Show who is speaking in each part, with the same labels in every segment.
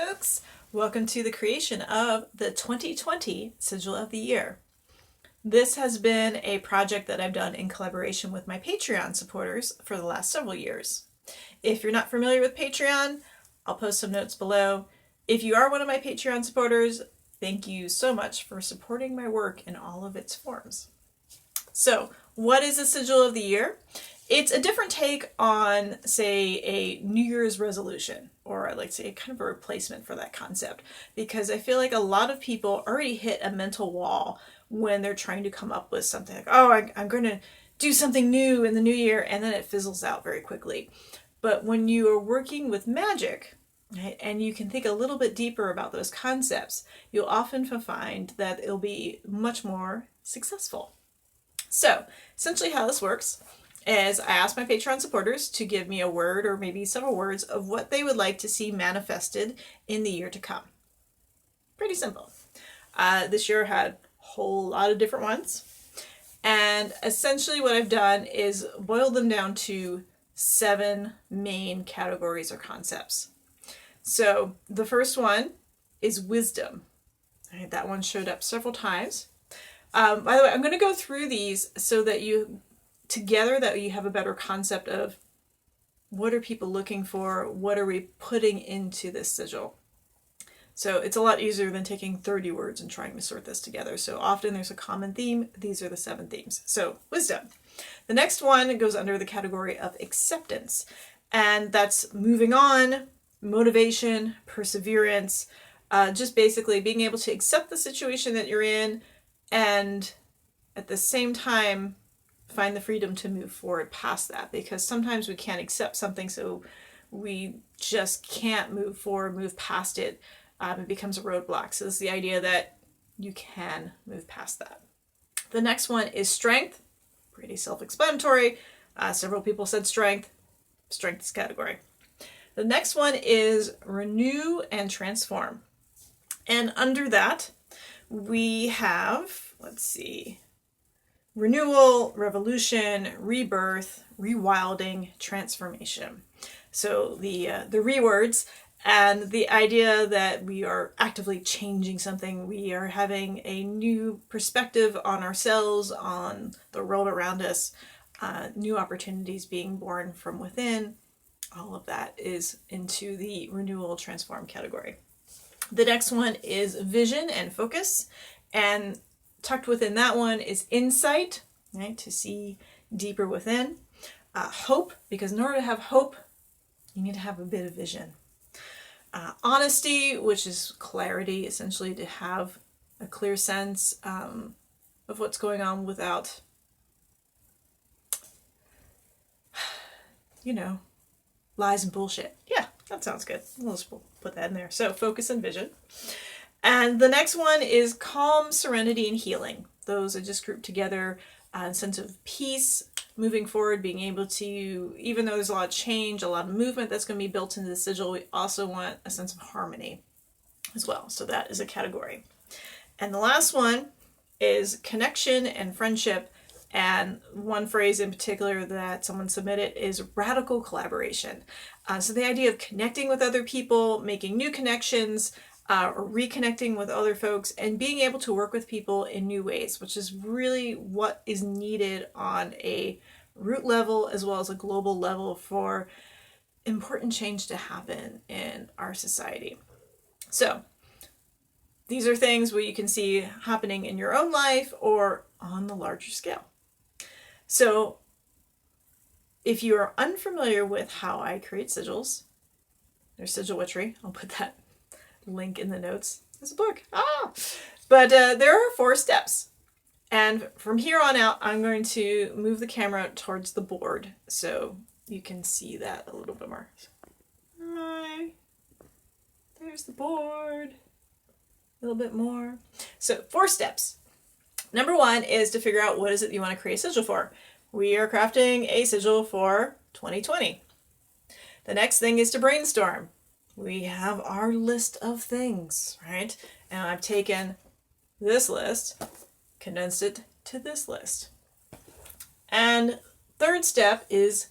Speaker 1: folks! Welcome to the creation of the 2020 Sigil of the Year. This has been a project that I've done in collaboration with my Patreon supporters for the last several years. If you're not familiar with Patreon, I'll post some notes below. If you are one of my Patreon supporters, thank you so much for supporting my work in all of its forms. So, what is a Sigil of the Year? It's a different take on, say, a New Year's resolution, or I'd like to say kind of a replacement for that concept, because I feel like a lot of people already hit a mental wall when they're trying to come up with something like, oh, I'm going to do something new in the new year, and then it fizzles out very quickly. But when you are working with magic, right, and you can think a little bit deeper about those concepts, you'll often find that it'll be much more successful. So, essentially how this works is I ask my Patreon supporters to give me a word or maybe several words of what they would like to see manifested in the year to come. Pretty simple. This year had a whole lot of different ones. And essentially what I've done is boiled them down to 7 main categories or concepts. So the first one is wisdom. Right, that one showed up several times. By the way, I'm going to go through these so that you have a better concept of what are people looking for, what are we putting into this sigil. So it's a lot easier than taking 30 words and trying to sort this together. So often there's a common theme. These are the 7 themes. So wisdom. The next one goes under the category of acceptance. And that's moving on, motivation, perseverance, just basically being able to accept the situation that you're in and at the same time find the freedom to move forward past that, because sometimes we can't accept something, so we just can't move forward, move past it. It becomes a roadblock. So this is the idea that you can move past that. The next one is strength. Pretty self-explanatory. Several people said strength. Strength is category. The next one is renew and transform. And under that, we have, let's see, renewal, revolution, rebirth, rewilding, transformation. So the rewords and the idea that we are actively changing something, we are having a new perspective on ourselves, on the world around us, new opportunities being born from within. All of that is into the renewal, transform category. The next one is vision and focus, and tucked within that one is insight, right, to see deeper within. Hope, because in order to have hope, you need to have a bit of vision. Honesty, which is clarity, essentially to have a clear sense of what's going on without, lies and bullshit. Yeah, that sounds good. We'll just put that in there. So focus and vision. And the next one is calm, serenity, and healing. Those are just grouped together. A sense of peace, moving forward, being able to, even though there's a lot of change, a lot of movement that's going to be built into the sigil, we also want a sense of harmony as well. So that is a category. And the last one is connection and friendship. And one phrase in particular that someone submitted is radical collaboration. So the idea of connecting with other people, making new connections, or reconnecting with other folks, and being able to work with people in new ways, which is really what is needed on a root level as well as a global level for important change to happen in our society. So these are things where you can see happening in your own life or on the larger scale. So if you are unfamiliar with how I create sigils, there's Sigil Witchery. I'll put that link in the notes. There's a book. But there are 4 steps. And from here on out, I'm going to move the camera towards the board so you can see that a little bit more. Hi. There's the board. A little bit more. So 4 steps. Number 1 is to figure out what is it you want to create a sigil for. We are crafting a sigil for 2020. The next thing is to brainstorm. We have our list of things, right? And I've taken this list, condensed it to this list. And third step is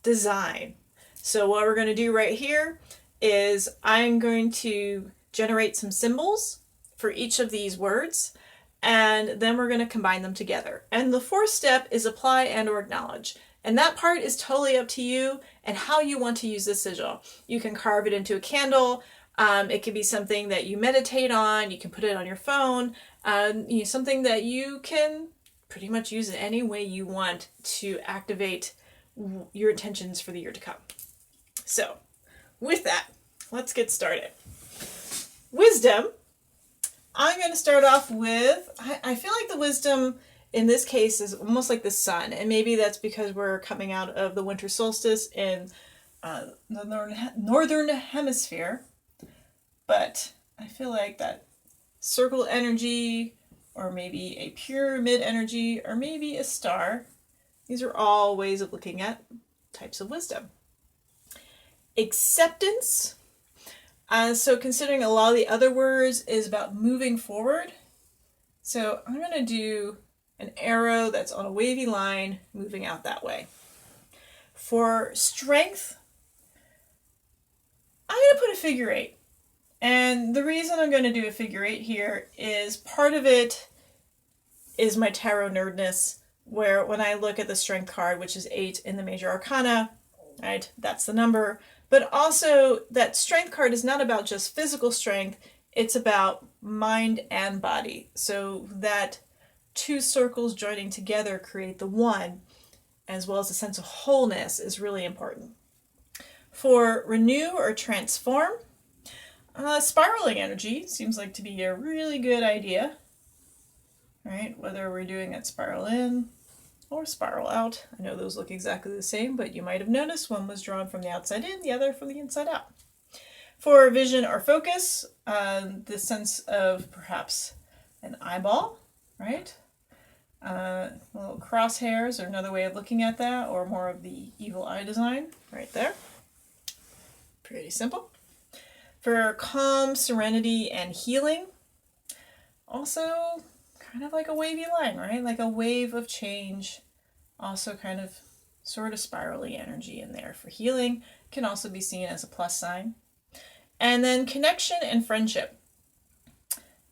Speaker 1: design. So what we're going to do right here is I'm going to generate some symbols for each of these words, and then we're going to combine them together. And the fourth step is apply and or acknowledge. And that part is totally up to you and how you want to use this sigil. You can carve it into a candle. It can be something that you meditate on. You can put it on your phone. Something that you can pretty much use it any way you want to activate your intentions for the year to come. So with that, let's get started. Wisdom. I'm going to start off with, I feel like the wisdom in this case is almost like the sun. And maybe that's because we're coming out of the winter solstice in the northern hemisphere. But I feel like that circle energy, or maybe a pyramid energy, or maybe a star. These are all ways of looking at types of wisdom. Acceptance. So considering a lot of the other words is about moving forward. So I'm going to do an arrow that's on a wavy line moving out that way. For strength, I'm going to put a figure 8. And the reason I'm going to do a figure 8 here is part of it is my tarot nerdness, where when I look at the strength card, which is 8 in the major arcana, right, that's the number. But also that strength card is not about just physical strength, it's about mind and body. So that two circles joining together create the one, as well as a sense of wholeness is really important. For renew or transform, spiraling energy seems like to be a really good idea, right? Whether we're doing that spiral in or spiral out. I know those look exactly the same, but you might have noticed one was drawn from the outside in, the other from the inside out. For vision or focus, the sense of perhaps an eyeball, right? Little crosshairs are another way of looking at that, or more of the evil eye design right there. Pretty simple. For calm, serenity, and healing, also kind of like a wavy line, right? Like a wave of change. Also kind of sort of spirally energy in there. For healing, can also be seen as a plus sign. And then connection and friendship.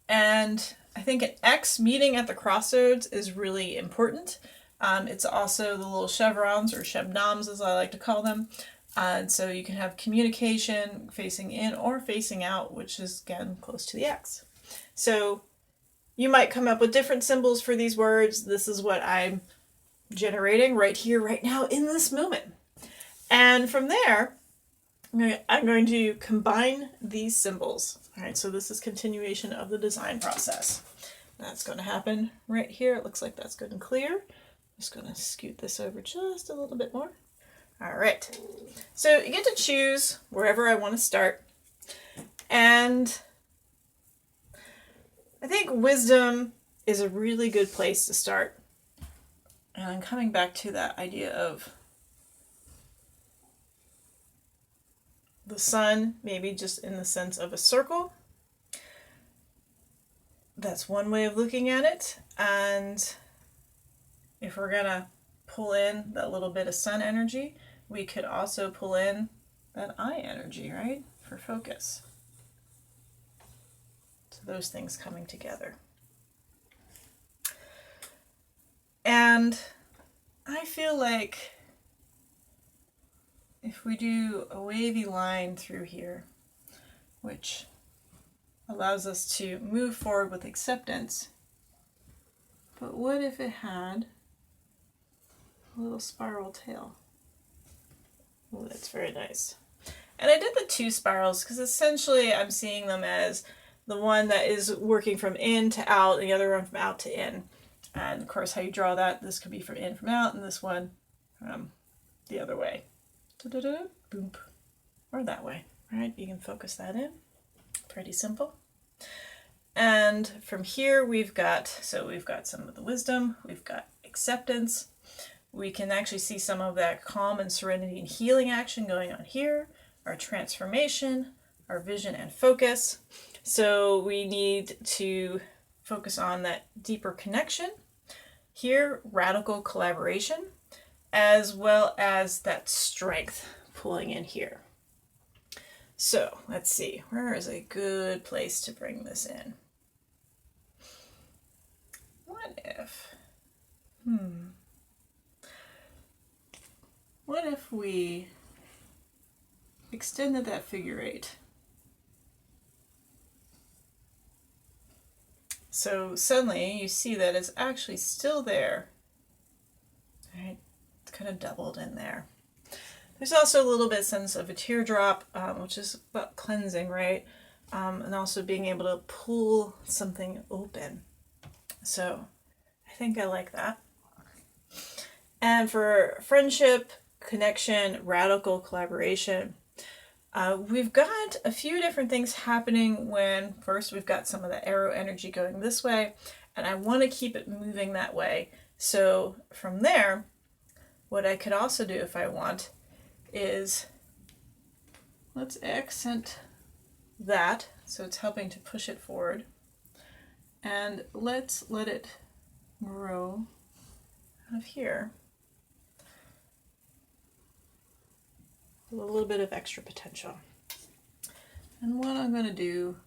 Speaker 1: And I think an X meeting at the crossroads is really important. It's also the little chevrons or chebnoms, as I like to call them. And so you can have communication facing in or facing out, which is again close to the X. So you might come up with different symbols for these words. This is what I'm generating right here, right now, in this moment. And from there, I'm going to combine these symbols. All right, so this is continuation of the design process. That's going to happen right here. It looks like that's good and clear. I'm just going to scoot this over just a little bit more. All right, so you get to choose wherever I want to start. And I think wisdom is a really good place to start. And I'm coming back to that idea of the sun, maybe just in the sense of a circle. That's one way of looking at it. And if we're going to pull in that little bit of sun energy, we could also pull in that eye energy, right? For focus. So those things coming together. And I feel like if we do a wavy line through here, which allows us to move forward with acceptance, but what if it had a little spiral tail? Oh, that's very nice. And I did the 2 spirals because essentially I'm seeing them as the one that is working from in to out, and the other one from out to in. And of course, how you draw that, this could be from in, from out, and this one the other way. Da-da-da, boom. Or that way, right? You can focus that in. Pretty simple. And from here, we've got some of the wisdom, we've got acceptance. We can actually see some of that calm and serenity and healing action going on here, our transformation, our vision and focus. So we need to focus on that deeper connection. Here, radical collaboration, as well as that strength pulling in here. So let's see, where is a good place to bring this in? What if we extended that figure eight? So suddenly you see that it's actually still there. Right? It's kind of doubled in there. There's also a little bit sense of a teardrop, which is about cleansing, right? And also being able to pull something open. So I think I like that. And for friendship, connection, radical collaboration, we've got a few different things happening when first we've got some of the arrow energy going this way, and I want to keep it moving that way. So from there, what I could also do if I want is, let's accent that so it's helping to push it forward, and let's let it grow out of here. A little bit of extra potential. And what I'm going to do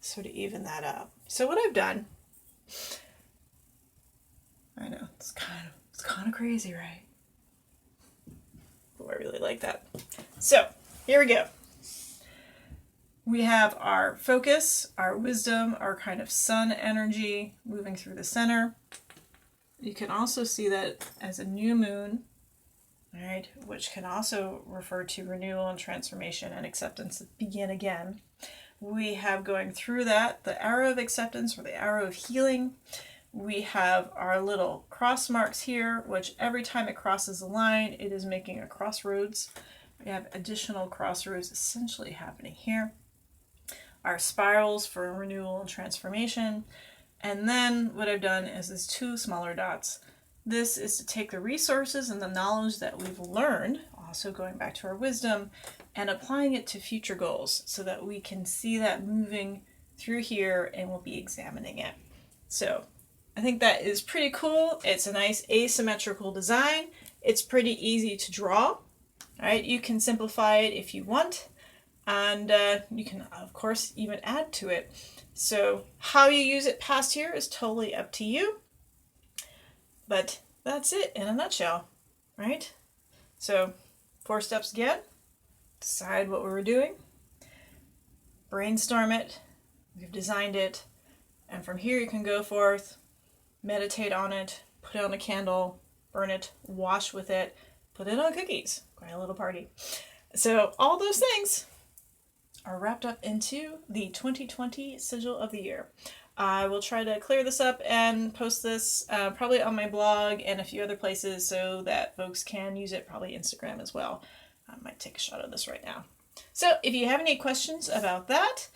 Speaker 1: is sort of even that up. So what I've done, I know it's kind of crazy, right? Oh, I really like that. So here we go. We have our focus, our wisdom, our kind of sun energy moving through the center. You can also see that as a new moon, all right, which can also refer to renewal and transformation and acceptance, begin again. We have going through that the arrow of acceptance or the arrow of healing. We have our little cross marks here, which every time it crosses a line, it is making a crossroads. We have additional crossroads essentially happening here. Our spirals for renewal and transformation. And then what I've done is these two smaller dots. This is to take the resources and the knowledge that we've learned, also going back to our wisdom, and applying it to future goals so that we can see that moving through here and we'll be examining it. So I think that is pretty cool. It's a nice asymmetrical design. It's pretty easy to draw. All right, you can simplify it if you want, and you can, of course, even add to it. So how you use it past here is totally up to you. But that's it in a nutshell, right? So 4 steps again. Decide what we were doing. Brainstorm it. We've designed it. And from here you can go forth, meditate on it, put it on a candle, burn it, wash with it, put it on cookies, quite a little party. So all those things are wrapped up into the 2020 Sigil of the Year. I will try to clear this up and post this probably on my blog and a few other places so that folks can use it, probably Instagram as well. I might take a shot of this right now. So if you have any questions about that,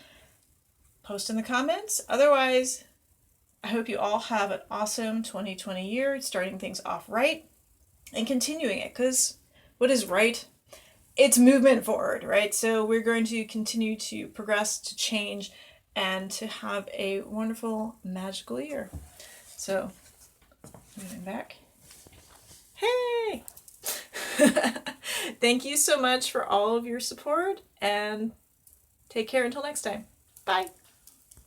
Speaker 1: post in the comments. Otherwise, I hope you all have an awesome 2020 year, starting things off right and continuing it, because what is right? It's movement forward, right? So we're going to continue to progress, to change, and to have a wonderful, magical year. So, moving back. Hey! Thank you so much for all of your support, and take care until next time. Bye!